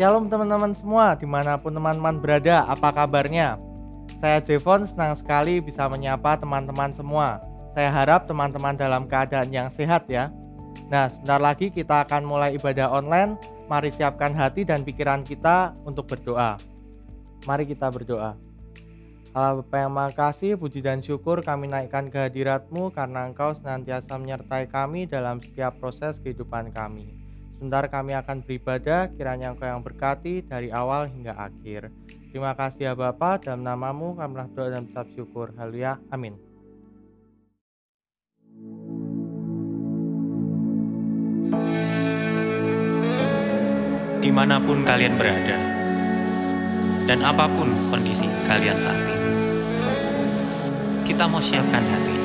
Shalom teman-teman semua, dimanapun teman-teman berada, apa kabarnya? Saya Jevon, senang sekali bisa menyapa teman-teman semua. Saya harap teman-teman dalam keadaan yang sehat ya. Nah, sebentar lagi kita akan mulai ibadah online. Mari siapkan hati dan pikiran kita untuk berdoa. Mari kita berdoa. Allah Bapa yang Maha Kasih, puji dan syukur kami naikkan kehadirat-Mu karena Engkau senantiasa menyertai kami dalam setiap proses kehidupan kami. Sebentar kami akan beribadah, kiranya Engkau yang berkati dari awal hingga akhir. Terima kasih ya Bapa, dalam nama-Mu kami berdoa dan mengucap syukur. Haleluya, amin. Dimanapun kalian berada, dan apapun kondisi kalian saat ini, kita mau siapkan hati.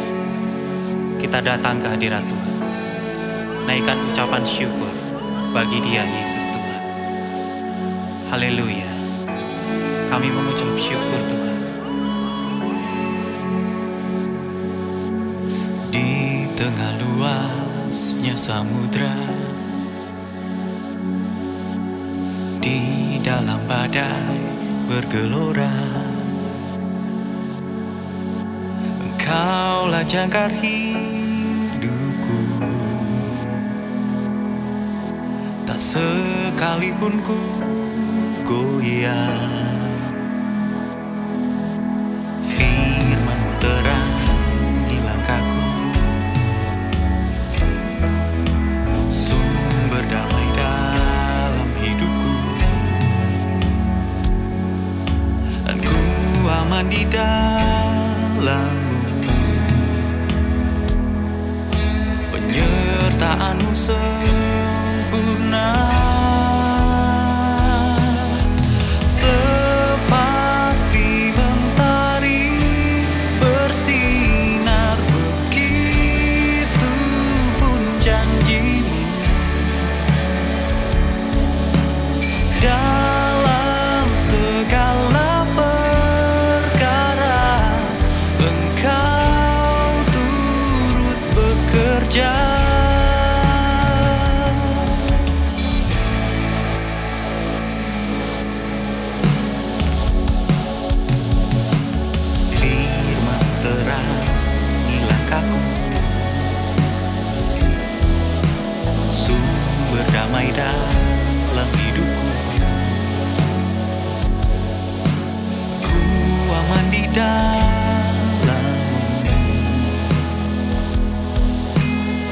Kita datang ke hadirat Tuhan, naikkan ucapan syukur bagi Dia Yesus Tuhan. Haleluya, kami mengucap syukur Tuhan. Di tengah luasnya samudra, di dalam badai bergelora, Engkaulah jangkar hidupku. Tak sekalipun ku goyah, firman-Mu terang langkahku, sumber damai dalam hidupku, dan ku aman di dalam-Mu. Penyertaan-Mu sempurna, sepasti mentari bersinar, begitu pun janji-Mu. Dalam segala perkara Engkau turut bekerja. Damai dalam hidupku, ku aman di dalam-Mu.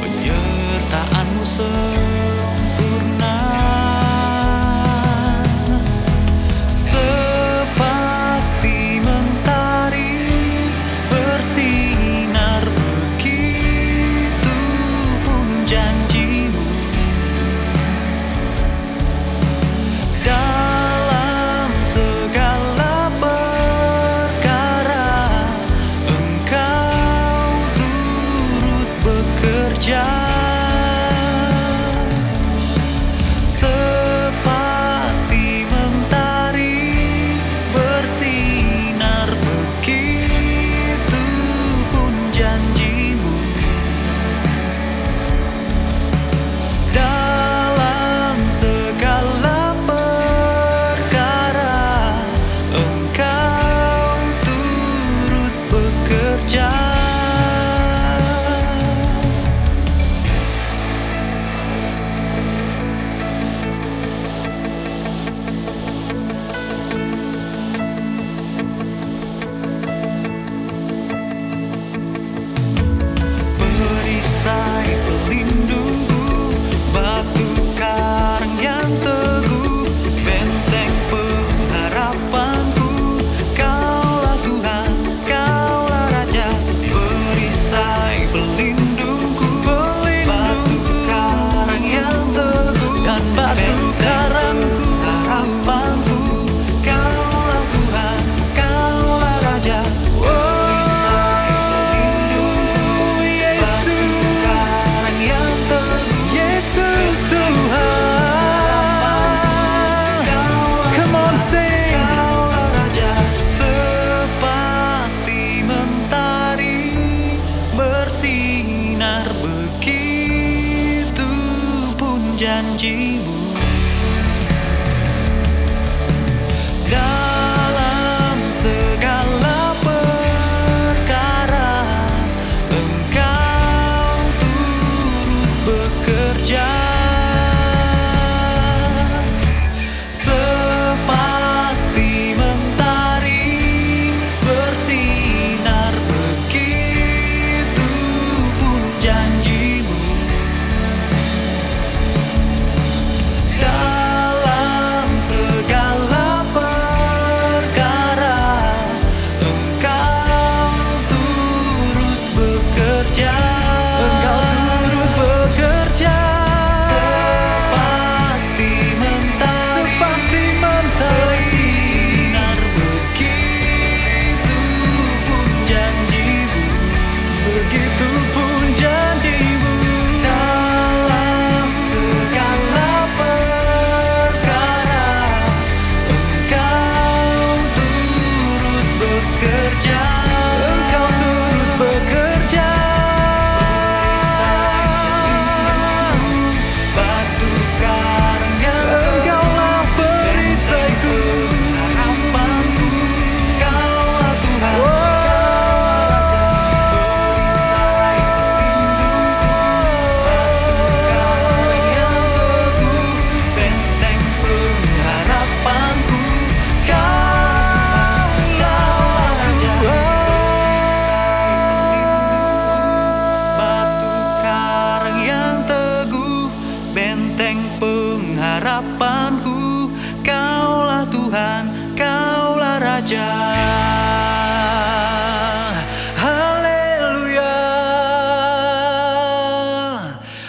Penyertaan-Mu sempurna, sepasti mentari bersinar, begitu pun janji-Mu. Dalam segala perkara Engkau turut bekerja, sepasti mentari bersinar, begitu pun janji-Mu. Dalam segala perkara Engkau turut bekerja. Perisai pelindungku, batu karang yang teguh, benteng pengharapanku, Kaulah Tuhan, Kaulah Raja. Perisai pelindungku, batu karang yang teguh, dan batu karangku, harapanku, Kaulah Tuhan, Kaulah Raja. Yesus Tuhan, come on sing. Kaulah Raja, sepasti mentari bersinar, begitu pun janji-Mu.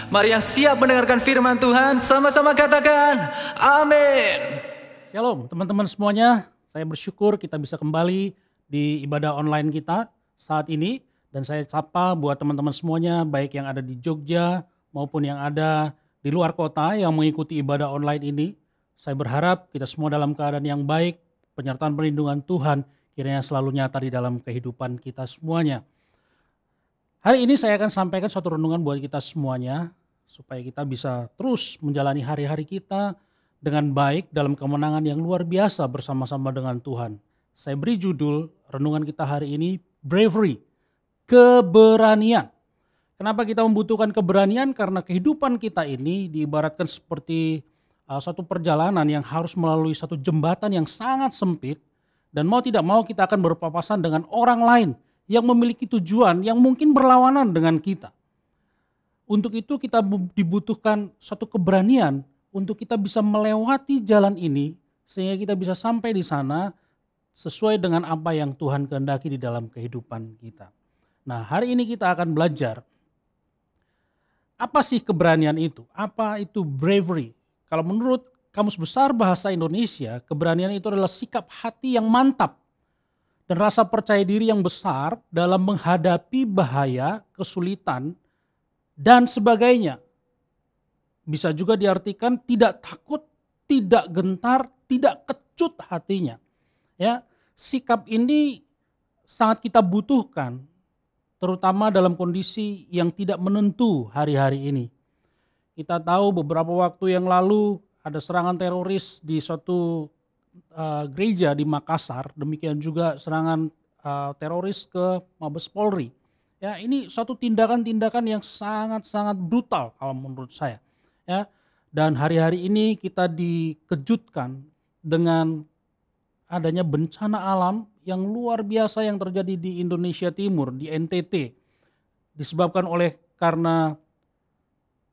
Mari yang siap mendengarkan firman Tuhan, sama-sama katakan amin. Shalom teman-teman semuanya, saya bersyukur kita bisa kembali di ibadah online kita saat ini. Dan saya sapa buat teman-teman semuanya, baik yang ada di Jogja maupun yang ada di luar kota yang mengikuti ibadah online ini. Saya berharap kita semua dalam keadaan yang baik, penyertaan perlindungan Tuhan kiranya selalu nyata di dalam kehidupan kita semuanya. Hari ini saya akan sampaikan suatu renungan buat kita semuanya, supaya kita bisa terus menjalani hari-hari kita dengan baik dalam kemenangan yang luar biasa bersama-sama dengan Tuhan. Saya beri judul renungan kita hari ini, Bravery, keberanian. Kenapa kita membutuhkan keberanian? Karena kehidupan kita ini diibaratkan seperti suatu perjalanan yang harus melalui satu jembatan yang sangat sempit, dan mau tidak mau kita akan berpapasan dengan orang lain yang memiliki tujuan yang mungkin berlawanan dengan kita. Untuk itu kita dibutuhkan suatu keberanian untuk kita bisa melewati jalan ini sehingga kita bisa sampai di sana sesuai dengan apa yang Tuhan kehendaki di dalam kehidupan kita. Nah, hari ini kita akan belajar apa sih keberanian itu? Apa itu bravery? Kalau menurut Kamus Besar Bahasa Indonesia, keberanian itu adalah sikap hati yang mantap dan rasa percaya diri yang besar dalam menghadapi bahaya, kesulitan, dan sebagainya. Bisa juga diartikan tidak takut, tidak gentar, tidak kecut hatinya. Ya, sikap ini sangat kita butuhkan, terutama dalam kondisi yang tidak menentu hari-hari ini. Kita tahu beberapa waktu yang lalu ada serangan teroris di suatu gereja di Makassar, demikian juga serangan teroris ke Mabes Polri. Ya, ini suatu tindakan-tindakan yang sangat-sangat brutal kalau menurut saya. Ya, dan hari-hari ini kita dikejutkan dengan adanya bencana alam yang luar biasa yang terjadi di Indonesia Timur, di NTT, disebabkan oleh karena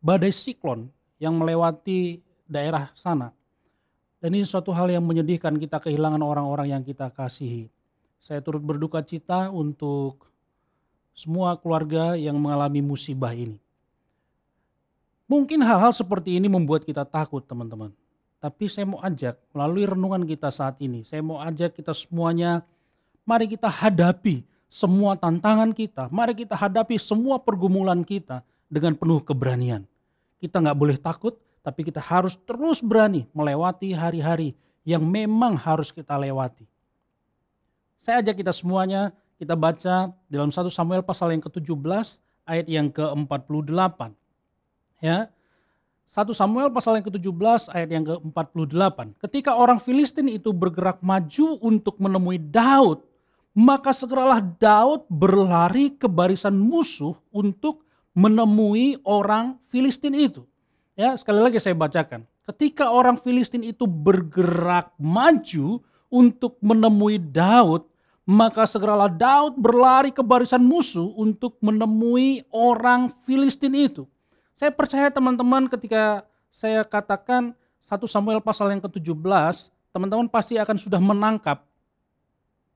badai siklon yang melewati daerah sana. Dan ini suatu hal yang menyedihkan, kita kehilangan orang-orang yang kita kasihi. Saya turut berduka cita untuk semua keluarga yang mengalami musibah ini. Mungkin hal-hal seperti ini membuat kita takut, teman-teman. Tapi saya mau ajak melalui renungan kita saat ini, saya mau ajak kita semuanya, mari kita hadapi semua tantangan kita, mari kita hadapi semua pergumulan kita dengan penuh keberanian. Kita nggak boleh takut, tapi kita harus terus berani melewati hari-hari yang memang harus kita lewati. Saya ajak kita semuanya, kita baca dalam 1 Samuel pasal yang ke-17 ayat yang ke-48. Ya, 1 Samuel pasal yang ke-17 ayat yang ke-48. Ketika orang Filistin itu bergerak maju untuk menemui Daud, maka segeralah Daud berlari ke barisan musuh untuk menemui orang Filistin itu. Ya, sekali lagi saya bacakan. Ketika orang Filistin itu bergerak maju untuk menemui Daud, maka segeralah Daud berlari ke barisan musuh untuk menemui orang Filistin itu. Saya percaya teman-teman, ketika saya katakan 1 Samuel pasal yang ke-17, teman-teman pasti akan sudah menangkap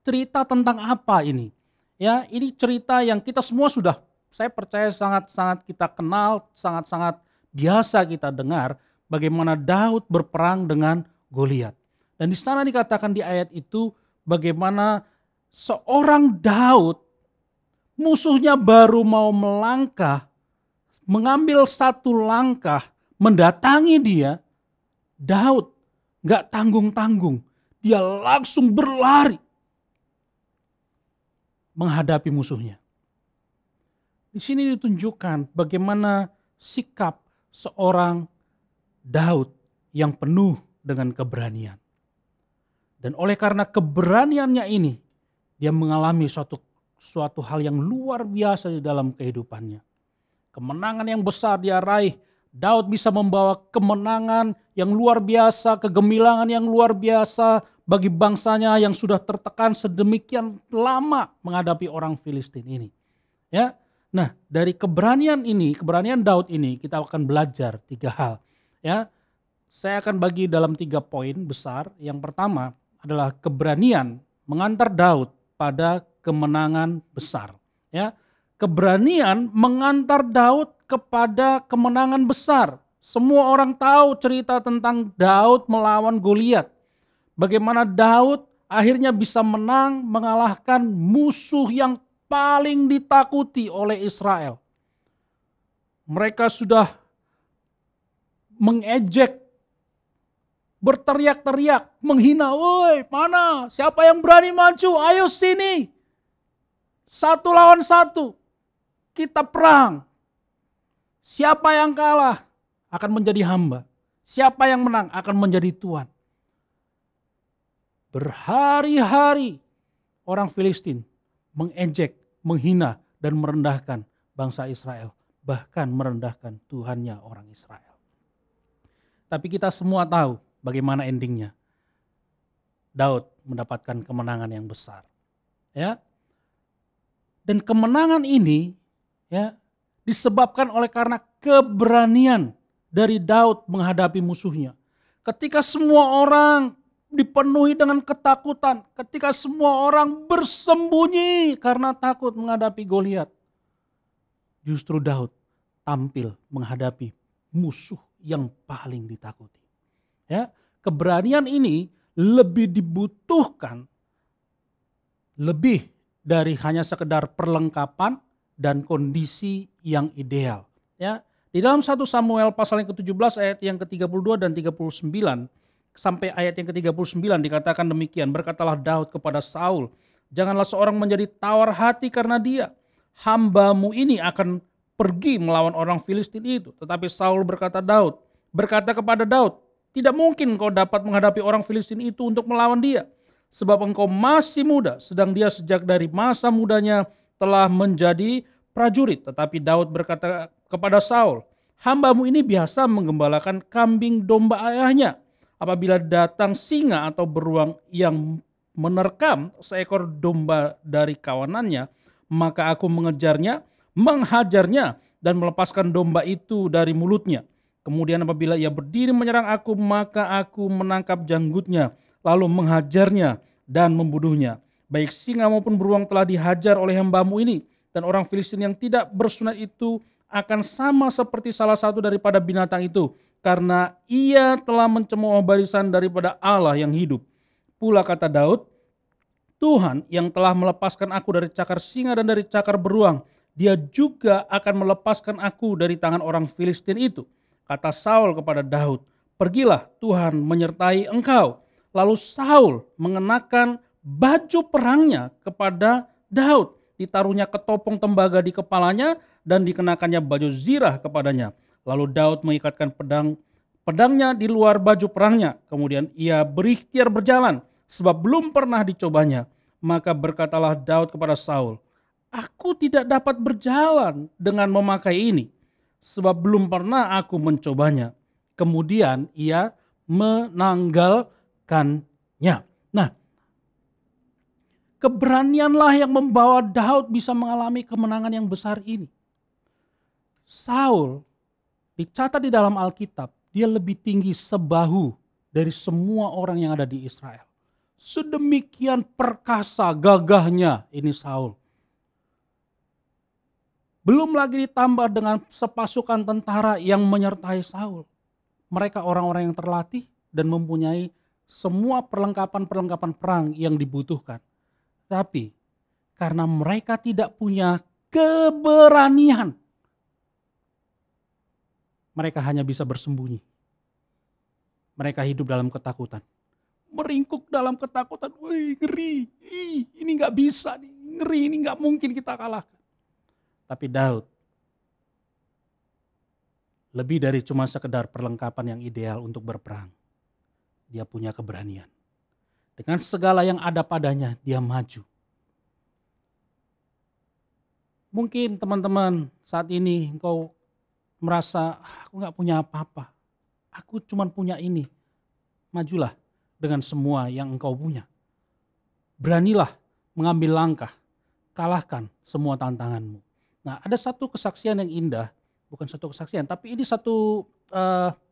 cerita tentang apa ini. Ya, ini cerita yang kita semua sudah, saya percaya sangat-sangat kita kenal, sangat-sangat biasa kita dengar bagaimana Daud berperang dengan Goliat. Dan di sana dikatakan di ayat itu bagaimana seorang Daud, musuhnya baru mau melangkah, mengambil satu langkah mendatangi dia, Daud gak tanggung-tanggung, dia langsung berlari menghadapi musuhnya. Di sini ditunjukkan bagaimana sikap seorang Daud yang penuh dengan keberanian. Dan oleh karena keberaniannya ini, dia mengalami suatu hal yang luar biasa di dalam kehidupannya. Kemenangan yang besar dia raih. Daud bisa membawa kemenangan yang luar biasa, kegemilangan yang luar biasa bagi bangsanya yang sudah tertekan sedemikian lama menghadapi orang Filistin ini. Ya, nah dari keberanian ini, keberanian Daud ini kita akan belajar 3 hal. Ya, saya akan bagi dalam 3 poin besar. Yang pertama adalah keberanian mengantar Daud pada kemenangan besar. Ya, keberanian mengantar Daud kepada kemenangan besar. Semua orang tahu cerita tentang Daud melawan Goliat. Bagaimana Daud akhirnya bisa menang mengalahkan musuh yang paling ditakuti oleh Israel. Mereka sudah mengejek, berteriak-teriak, menghina, "Woi, mana? Siapa yang berani maju? Ayo sini. 1 lawan 1. Kita perang. Siapa yang kalah akan menjadi hamba. Siapa yang menang akan menjadi tuan." Berhari-hari orang Filistin mengejek, menghina, dan merendahkan bangsa Israel. Bahkan merendahkan Tuhannya orang Israel. Tapi kita semua tahu bagaimana endingnya. Daud mendapatkan kemenangan yang besar. Ya. Dan kemenangan ini ya disebabkan oleh karena keberanian dari Daud menghadapi musuhnya. Ketika semua orang dipenuhi dengan ketakutan, ketika semua orang bersembunyi karena takut menghadapi Goliat, justru Daud tampil menghadapi musuh yang paling ditakuti. Ya, keberanian ini lebih dibutuhkan lebih dari hanya sekedar perlengkapan dan kondisi yang ideal. Ya, di dalam 1 Samuel pasal yang ke-17 ayat yang ke-32 dan 39 sampai ayat yang ke-39 dikatakan demikian, "Berkatalah Daud kepada Saul, janganlah seorang menjadi tawar hati karena dia. Hambamu ini akan pergi melawan orang Filistin itu." Tetapi Saul berkata kepada Daud, "Tidak mungkin kau dapat menghadapi orang Filistin itu untuk melawan dia. Sebab engkau masih muda, sedang dia sejak dari masa mudanya telah menjadi prajurit." Tetapi Daud berkata kepada Saul, "Hambamu ini biasa menggembalakan kambing domba ayahnya. Apabila datang singa atau beruang yang menerkam seekor domba dari kawanannya, maka aku mengejarnya, menghajarnya, dan melepaskan domba itu dari mulutnya. Kemudian apabila ia berdiri menyerang aku, maka aku menangkap janggutnya, lalu menghajarnya dan membunuhnya. Baik singa maupun beruang telah dihajar oleh hambamu ini, dan orang Filistin yang tidak bersunat itu akan sama seperti salah satu daripada binatang itu, karena ia telah mencemooh barisan daripada Allah yang hidup. Pula kata Daud, Tuhan yang telah melepaskan aku dari cakar singa dan dari cakar beruang, dia juga akan melepaskan aku dari tangan orang Filistin itu." Kata Saul kepada Daud, "Pergilah, Tuhan menyertai engkau." Lalu Saul mengenakan baju perangnya kepada Daud. Ditaruhnya ketopong tembaga di kepalanya dan dikenakannya baju zirah kepadanya. Lalu Daud mengikatkan pedangnya di luar baju perangnya. Kemudian ia berikhtiar berjalan sebab belum pernah dicobanya. Maka berkatalah Daud kepada Saul, "Aku tidak dapat berjalan dengan memakai ini, sebab belum pernah aku mencobanya." Kemudian ia menanggalkannya. Nah, keberanianlah yang membawa Daud bisa mengalami kemenangan yang besar ini. Saul dicatat di dalam Alkitab, dia lebih tinggi sebahu dari semua orang yang ada di Israel. Sedemikian perkasa gagahnya ini Saul. Belum lagi ditambah dengan sepasukan tentara yang menyertai Saul. Mereka orang-orang yang terlatih dan mempunyai semua perlengkapan-perlengkapan perang yang dibutuhkan. Tapi karena mereka tidak punya keberanian, mereka hanya bisa bersembunyi. Mereka hidup dalam ketakutan. Meringkuk dalam ketakutan. Wih, ngeri. Ini gak bisa nih. Ngeri, ini gak mungkin kita kalahkan. Tapi Daud lebih dari cuma sekedar perlengkapan yang ideal untuk berperang. Dia punya keberanian. Dengan segala yang ada padanya, dia maju. Mungkin teman-teman saat ini engkau merasa, aku gak punya apa-apa. Aku cuma punya ini. Majulah dengan semua yang engkau punya. Beranilah mengambil langkah. Kalahkan semua tantanganmu. Nah, ada satu kesaksian yang indah. Bukan satu kesaksian, tapi ini satu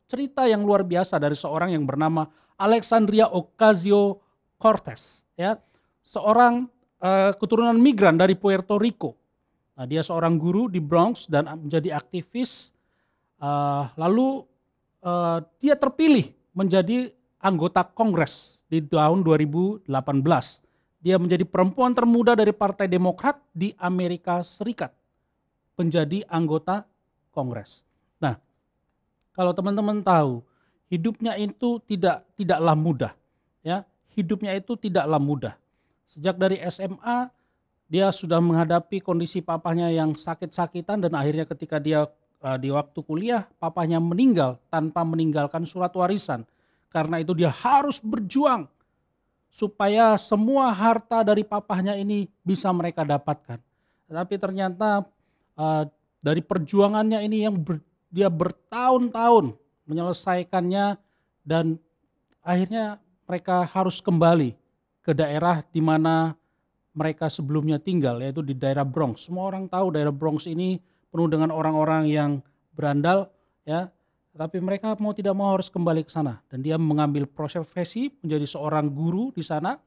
cerita yang luar biasa dari seorang yang bernama Alexandria Ocasio-Cortez. Ya, seorang keturunan migran dari Puerto Rico. Nah, dia seorang guru di Bronx dan menjadi aktivis. Lalu dia terpilih menjadi anggota Kongres di tahun 2018. Dia menjadi perempuan termuda dari Partai Demokrat di Amerika Serikat, menjadi anggota Kongres. Nah, kalau teman-teman tahu, hidupnya itu tidaklah mudah, ya. Hidupnya itu tidaklah mudah. Sejak dari SMA dia sudah menghadapi kondisi papahnya yang sakit-sakitan, dan akhirnya ketika dia di waktu kuliah papahnya meninggal tanpa meninggalkan surat warisan. Karena itu dia harus berjuang supaya semua harta dari papahnya ini bisa mereka dapatkan. Tapi ternyata dari perjuangannya ini yang dia bertahun-tahun menyelesaikannya, dan akhirnya mereka harus kembali ke daerah di mana mereka sebelumnya tinggal, yaitu di daerah Bronx. Semua orang tahu daerah Bronx ini penuh dengan orang-orang yang berandal, ya. Tapi mereka mau tidak mau harus kembali ke sana, dan dia mengambil profesi menjadi seorang guru di sana,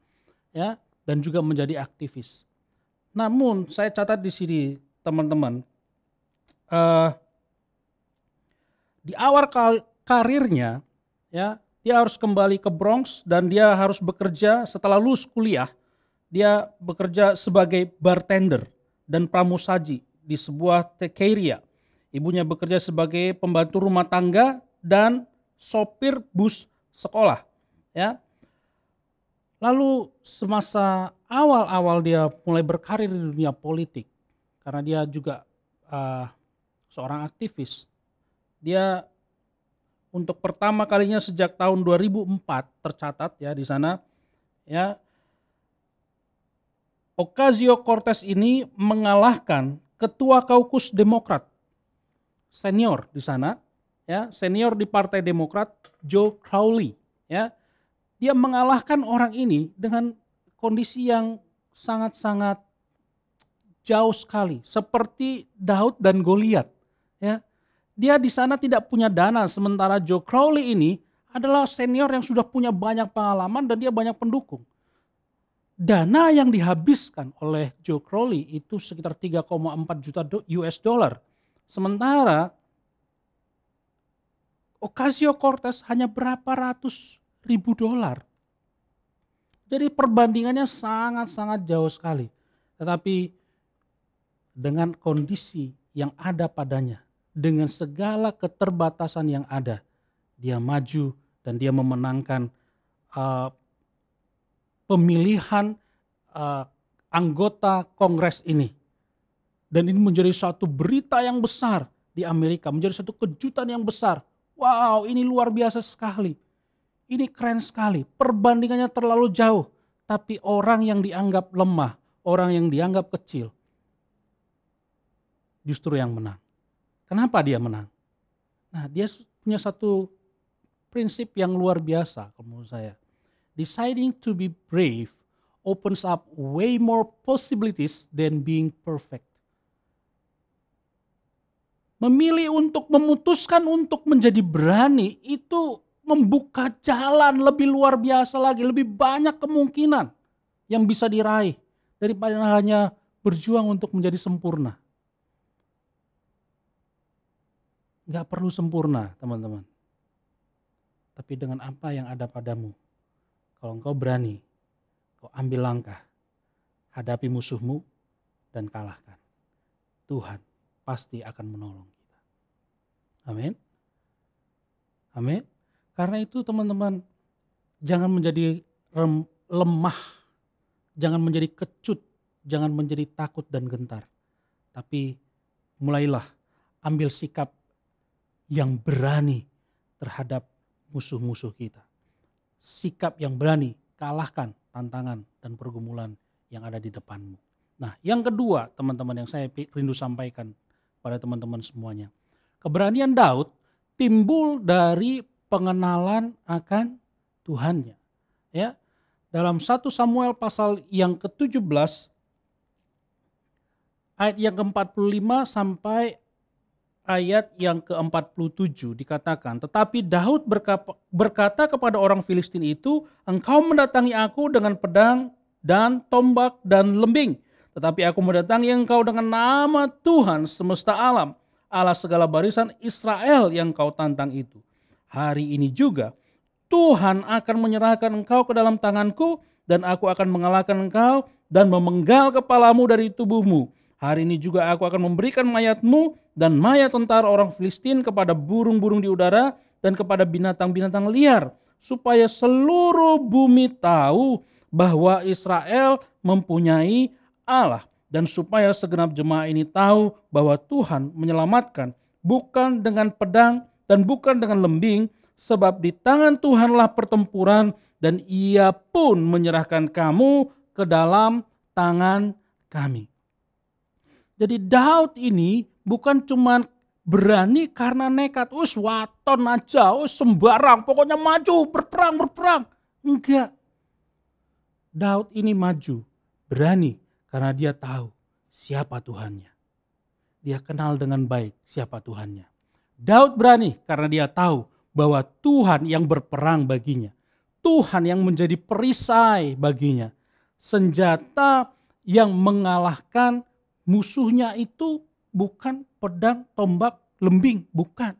ya, dan juga menjadi aktivis. Namun saya catat di sini teman-teman, di awal karirnya, ya, dia harus kembali ke Bronx dan dia harus bekerja setelah lulus kuliah. Dia bekerja sebagai bartender dan pramusaji di sebuah taqueria. Ibunya bekerja sebagai pembantu rumah tangga dan sopir bus sekolah, ya. Lalu semasa awal-awal dia mulai berkarir di dunia politik, karena dia juga seorang aktivis. Dia untuk pertama kalinya sejak tahun 2004 tercatat, ya, di sana, ya, Ocasio-Cortez ini mengalahkan ketua kaukus Demokrat senior di sana, ya, senior di Partai Demokrat, Joe Crowley, ya. Dia mengalahkan orang ini dengan kondisi yang sangat-sangat jauh sekali, seperti Daud dan Goliat, ya. Dia di sana tidak punya dana, sementara Joe Crowley ini adalah senior yang sudah punya banyak pengalaman dan dia banyak pendukung. Dana yang dihabiskan oleh Joe Crowley itu sekitar 3,4 juta US dollar. Sementara Ocasio-Cortez hanya berapa ratus ribu dolar. Jadi perbandingannya sangat-sangat jauh sekali. Tetapi dengan kondisi yang ada padanya, dengan segala keterbatasan yang ada, dia maju dan dia memenangkan pemilihan anggota Kongres ini. Dan ini menjadi suatu berita yang besar di Amerika, menjadi satu kejutan yang besar. Wow, ini luar biasa sekali. Ini keren sekali. Perbandingannya terlalu jauh, tapi orang yang dianggap lemah, orang yang dianggap kecil, justru yang menang. Kenapa dia menang? Nah, dia punya satu prinsip yang luar biasa menurut saya. Deciding to be brave opens up way more possibilities than being perfect. Memilih untuk memutuskan untuk menjadi berani itu membuka jalan lebih luar biasa lagi, lebih banyak kemungkinan yang bisa diraih daripada hanya berjuang untuk menjadi sempurna. Gak perlu sempurna, teman-teman. Tapi dengan apa yang ada padamu, kalau engkau berani, kau ambil langkah, hadapi musuhmu dan kalahkan. Tuhan pasti akan menolong kita. Amin. Amin. Karena itu teman-teman, jangan menjadi lemah, jangan menjadi kecut, jangan menjadi takut dan gentar. Tapi mulailah ambil sikap yang berani terhadap musuh-musuh kita. Sikap yang berani, kalahkan tantangan dan pergumulan yang ada di depanmu. Nah, yang kedua teman-teman yang saya rindu sampaikan pada teman-teman semuanya. Keberanian Daud timbul dari pengenalan akan Tuhannya. Ya, dalam 1 Samuel pasal yang ke-17 ayat yang ke-45 sampai ayat yang ke-47 dikatakan, tetapi Daud berkata kepada orang Filistin itu, engkau mendatangi aku dengan pedang dan tombak dan lembing, Tetapi aku mendatangi engkau dengan nama Tuhan semesta alam, Allah segala barisan Israel yang kau tantang itu. Hari ini juga Tuhan akan menyerahkan engkau ke dalam tanganku, dan aku akan mengalahkan engkau dan memenggal kepalamu dari tubuhmu. Hari ini juga aku akan memberikan mayatmu dan mayat tentara orang Filistin kepada burung-burung di udara dan kepada binatang-binatang liar, supaya seluruh bumi tahu bahwa Israel mempunyai Allah, dan supaya segenap jemaah ini tahu bahwa Tuhan menyelamatkan bukan dengan pedang dan bukan dengan lembing, sebab di tangan Tuhanlah pertempuran, dan Ia pun menyerahkan kamu ke dalam tangan kami. Jadi Daud ini bukan cuma berani karena nekat, waton aja, sembarang, pokoknya maju, berperang. Enggak. Daud ini maju, berani karena dia tahu siapa Tuhannya. Dia kenal dengan baik siapa Tuhannya. Daud berani karena dia tahu bahwa Tuhan yang berperang baginya. Tuhan yang menjadi perisai baginya. Senjata yang mengalahkan musuhnya itu bukan pedang, tombak, lembing, bukan.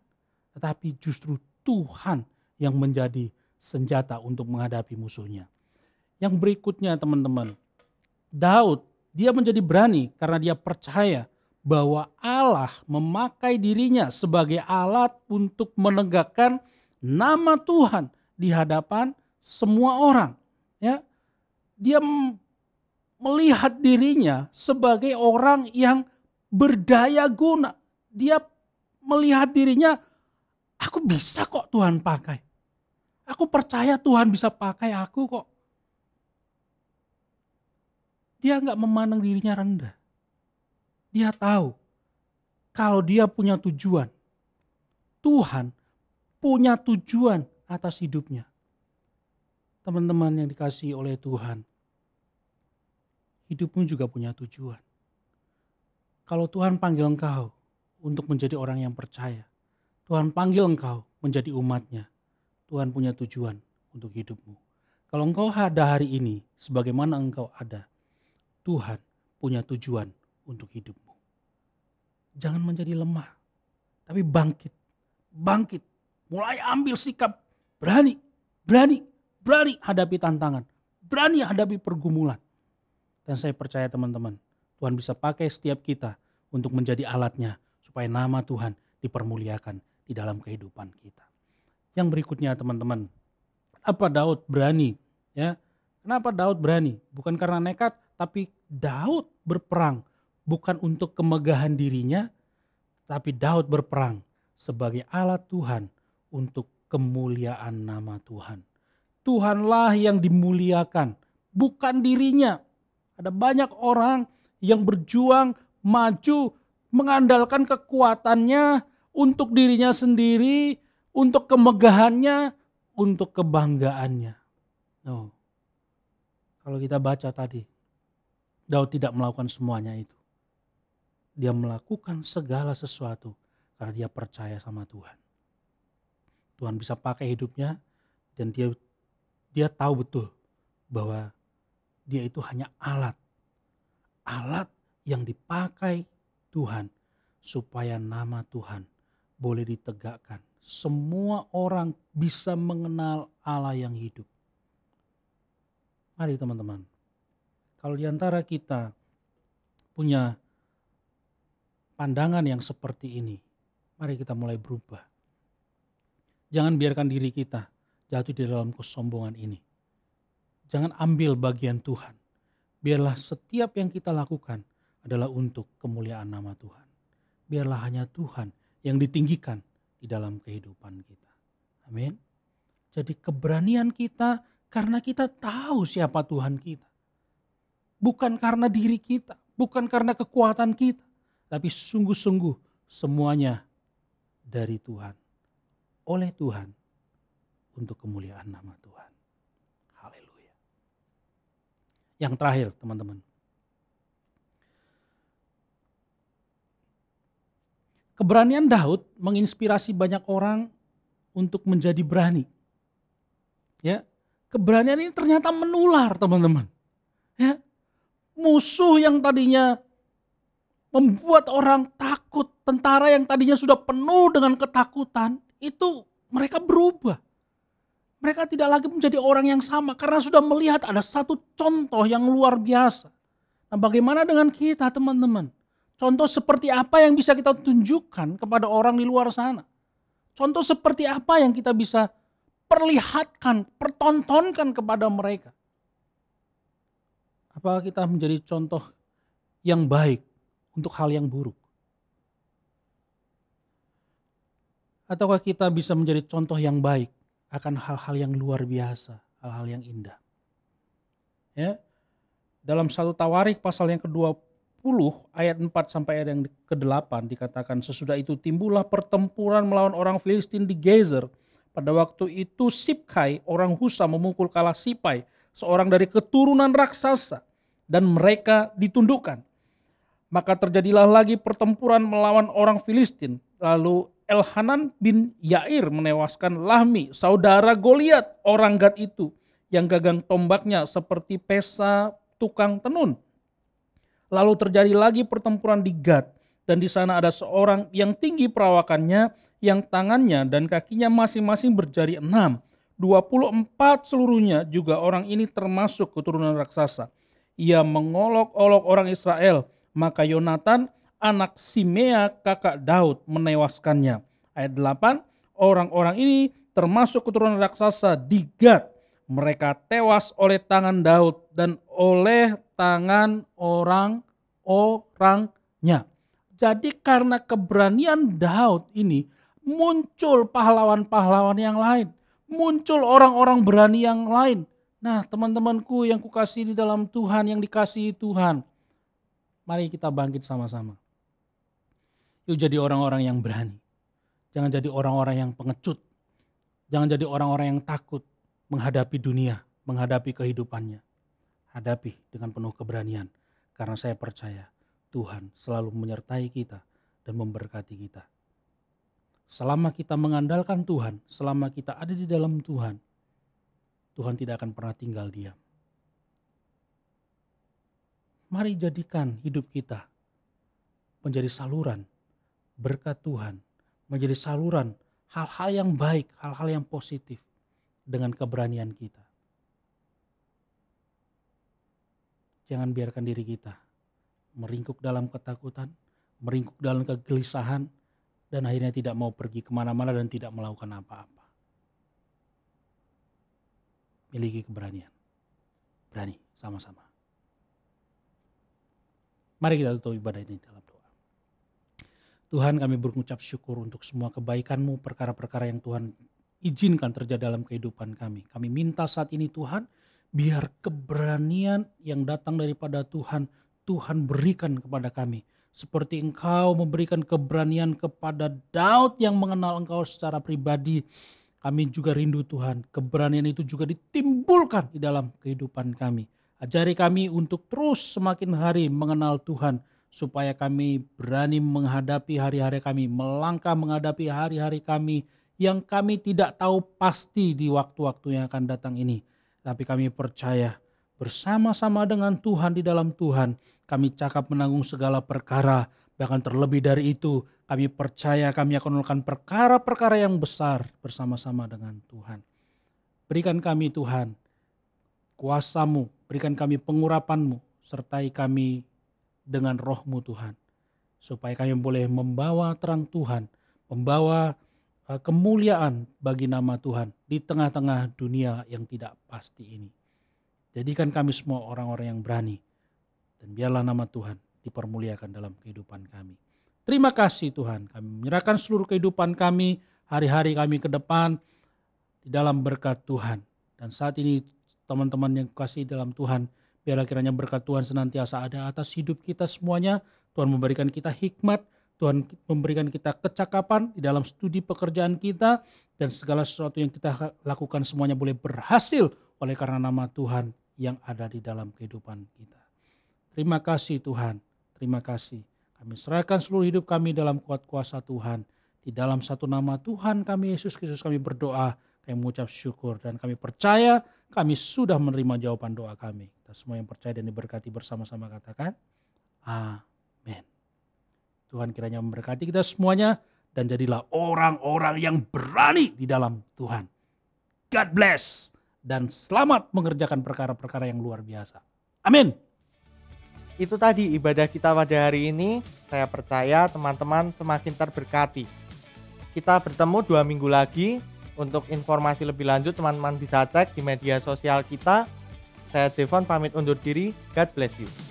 Tetapi justru Tuhan yang menjadi senjata untuk menghadapi musuhnya. Yang berikutnya teman-teman, Daud dia menjadi berani karena dia percaya bahwa Allah memakai dirinya sebagai alat untuk menegakkan nama Tuhan di hadapan semua orang. Ya, dia melihat dirinya sebagai orang yang berdaya guna. Dia melihat dirinya, aku bisa kok Tuhan pakai. Aku percaya Tuhan bisa pakai aku kok. Dia gak memandang dirinya rendah. Dia tahu kalau dia punya tujuan. Tuhan punya tujuan atas hidupnya. Teman-teman yang dikasihi oleh Tuhan, hidupmu juga punya tujuan. Kalau Tuhan panggil engkau untuk menjadi orang yang percaya, Tuhan panggil engkau menjadi umatnya, Tuhan punya tujuan untuk hidupmu. Kalau engkau ada hari ini, sebagaimana engkau ada, Tuhan punya tujuan untuk hidupmu. Jangan menjadi lemah, tapi bangkit, mulai ambil sikap, berani hadapi tantangan, berani hadapi pergumulan. Dan saya percaya teman-teman, Tuhan bisa pakai setiap kita untuk menjadi alatnya supaya nama Tuhan dipermuliakan di dalam kehidupan kita. Yang berikutnya teman-teman, apa Daud berani? Ya, kenapa Daud berani? Bukan karena nekat, tapi Daud berperang bukan untuk kemegahan dirinya, tapi Daud berperang sebagai alat Tuhan untuk kemuliaan nama Tuhan. Tuhanlah yang dimuliakan, bukan dirinya. Ada banyak orang yang berjuang, maju, mengandalkan kekuatannya untuk dirinya sendiri, untuk kemegahannya, untuk kebanggaannya. No. Kalau kita baca tadi, Daud tidak melakukan semuanya itu. Dia melakukan segala sesuatu karena dia percaya sama Tuhan. Tuhan bisa pakai hidupnya dan dia tahu betul bahwa dia itu hanya alat yang dipakai Tuhan supaya nama Tuhan boleh ditegakkan. Semua orang bisa mengenal Allah yang hidup. Mari teman-teman, kalau di antara kita punya pandangan yang seperti ini, mari kita mulai berubah. Jangan biarkan diri kita jatuh di dalam kesombongan ini. Jangan ambil bagian Tuhan. Biarlah setiap yang kita lakukan adalah untuk kemuliaan nama Tuhan. Biarlah hanya Tuhan yang ditinggikan di dalam kehidupan kita. Amin. Jadi keberanian kita karena kita tahu siapa Tuhan kita. Bukan karena diri kita, bukan karena kekuatan kita, tapi sungguh-sungguh semuanya dari Tuhan, oleh Tuhan, untuk kemuliaan nama Tuhan. Haleluya. Yang terakhir teman-teman, keberanian Daud menginspirasi banyak orang untuk menjadi berani. Ya, keberanian ini ternyata menular teman-teman. Ya, Musuh yang tadinya membuat orang takut, tentara yang tadinya sudah penuh dengan ketakutan, itu mereka berubah. Mereka tidak lagi menjadi orang yang sama karena sudah melihat ada satu contoh yang luar biasa. Nah, bagaimana dengan kita, teman-teman? Contoh seperti apa yang bisa kita tunjukkan kepada orang di luar sana? Contoh seperti apa yang kita bisa perlihatkan, pertontonkan kepada mereka? Apakah kita menjadi contoh yang baik untuk hal yang buruk? Ataukah kita bisa menjadi contoh yang baik akan hal-hal yang luar biasa, hal-hal yang indah? Ya. Dalam 1 Tawarik pasal yang ke-20 ayat 4 sampai ayat yang ke-8 dikatakan, sesudah itu timbullah pertempuran melawan orang Filistin di Gezer. Pada waktu itu Sibkai orang Husa memukul kalah Sipai, seorang dari keturunan raksasa, dan mereka ditundukkan. Maka terjadilah lagi pertempuran melawan orang Filistin. Lalu Elhanan bin Yair menewaskan Lahmi, saudara Goliat, orang Gad itu, yang gagang tombaknya seperti pesa tukang tenun. Lalu terjadi lagi pertempuran di Gad, dan di sana ada seorang yang tinggi perawakannya, yang tangannya dan kakinya masing-masing berjari 6. 24 seluruhnya juga orang ini termasuk keturunan raksasa. Ia mengolok-olok orang Israel, maka Yonatan anak Simea kakak Daud menewaskannya. Ayat 8, orang-orang ini termasuk keturunan raksasa di Gad. Mereka tewas oleh tangan Daud dan oleh tangan orang-orangnya. Jadi karena keberanian Daud ini muncul pahlawan-pahlawan yang lain. Muncul orang-orang berani yang lain. Nah, teman-temanku yang kukasihi di dalam Tuhan, yang dikasihi Tuhan, mari kita bangkit sama-sama. Yuk jadi orang-orang yang berani. Jangan jadi orang-orang yang pengecut. Jangan jadi orang-orang yang takut menghadapi dunia, menghadapi kehidupannya. Hadapi dengan penuh keberanian. Karena saya percaya Tuhan selalu menyertai kita dan memberkati kita. Selama kita mengandalkan Tuhan, selama kita ada di dalam Tuhan, Tuhan tidak akan pernah tinggal diam. Mari jadikan hidup kita menjadi saluran berkat Tuhan, menjadi saluran hal-hal yang baik, hal-hal yang positif dengan keberanian kita. Jangan biarkan diri kita meringkuk dalam ketakutan, meringkuk dalam kegelisahan, dan akhirnya tidak mau pergi kemana-mana dan tidak melakukan apa-apa. Miliki keberanian. Berani sama-sama. Mari kita tutup ibadah ini dalam doa. Tuhan, kami berucap syukur untuk semua kebaikan-Mu, perkara-perkara yang Tuhan izinkan terjadi dalam kehidupan kami. Kami minta saat ini Tuhan, biar keberanian yang datang daripada Tuhan, Tuhan berikan kepada kami. Seperti Engkau memberikan keberanian kepada Daud yang mengenal Engkau secara pribadi. Kami juga rindu Tuhan, keberanian itu juga ditimbulkan di dalam kehidupan kami. Ajari kami untuk terus semakin hari mengenal Tuhan, supaya kami berani menghadapi hari-hari kami, melangkah menghadapi hari-hari kami yang kami tidak tahu pasti di waktu-waktu yang akan datang ini. Tapi kami percaya bersama-sama dengan Tuhan di dalam Tuhan, kami cakap menanggung segala perkara. Bahkan terlebih dari itu, kami percaya kami akan melakukan perkara-perkara yang besar bersama-sama dengan Tuhan. Berikan kami Tuhan kuasa-Mu, berikan kami pengurapan-Mu, sertai kami dengan roh-Mu Tuhan. Supaya kami boleh membawa terang Tuhan, membawa kemuliaan bagi nama Tuhan di tengah-tengah dunia yang tidak pasti ini. Jadikan kami semua orang-orang yang berani, dan biarlah nama Tuhan dipermuliakan dalam kehidupan kami. Terima kasih Tuhan, kami menyerahkan seluruh kehidupan kami, hari-hari kami ke depan di dalam berkat Tuhan. Dan saat ini teman-teman yang kasih dalam Tuhan, biarlah kiranya berkat Tuhan senantiasa ada atas hidup kita semuanya. Tuhan memberikan kita hikmat, Tuhan memberikan kita kecakapan di dalam studi pekerjaan kita, dan segala sesuatu yang kita lakukan semuanya boleh berhasil oleh karena nama Tuhan yang ada di dalam kehidupan kita. Terima kasih Tuhan, terima kasih. Kami serahkan seluruh hidup kami dalam kuat kuasa Tuhan. Di dalam satu nama Tuhan kami Yesus Kristus kami berdoa, kami mengucap syukur, dan kami percaya kami sudah menerima jawaban doa kami. Kita semua yang percaya dan diberkati bersama-sama katakan, amin. Tuhan kiranya memberkati kita semuanya dan jadilah orang-orang yang berani di dalam Tuhan. God bless dan selamat mengerjakan perkara-perkara yang luar biasa. Amin. Itu tadi ibadah kita pada hari ini. Saya percaya teman-teman semakin terberkati. Kita bertemu 2 minggu lagi. Untuk informasi lebih lanjut teman-teman bisa cek di media sosial kita. Saya Devon pamit undur diri. God bless you.